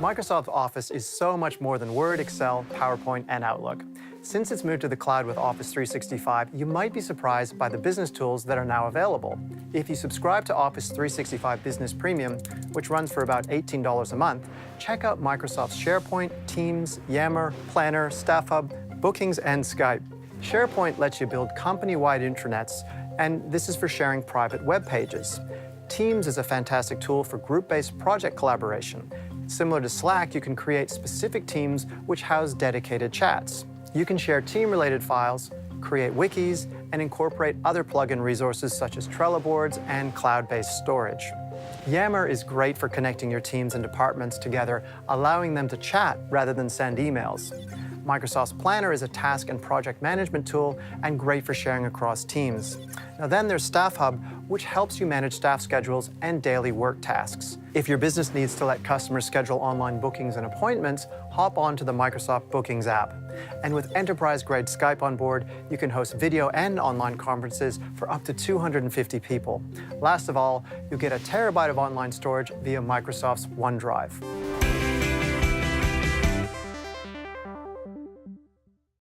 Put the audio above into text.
Microsoft Office is so much more than Word, Excel, PowerPoint, and Outlook. Since it's moved to the cloud with Office 365, you might be surprised by the business tools that are now available. If you subscribe to Office 365 Business Premium, which runs for about $18 a month, check out Microsoft's SharePoint, Teams, Yammer, Planner, Staff Hub, Bookings, and Skype. SharePoint lets you build company-wide intranets, and this is for sharing private web pages. Teams is a fantastic tool for group-based project collaboration. Similar to Slack, you can create specific teams which house dedicated chats. You can share team-related files, create wikis, and incorporate other plugin resources such as Trello boards and cloud-based storage. Yammer is great for connecting your teams and departments together, allowing them to chat rather than send emails. Microsoft's Planner is a task and project management tool and great for sharing across teams. Now then there's Staff Hub, which helps you manage staff schedules and daily work tasks. If your business needs to let customers schedule online bookings and appointments, hop onto the Microsoft Bookings app. And with enterprise-grade Skype on board, you can host video and online conferences for up to 250 people. Last of all, you get a terabyte of online storage via Microsoft's OneDrive.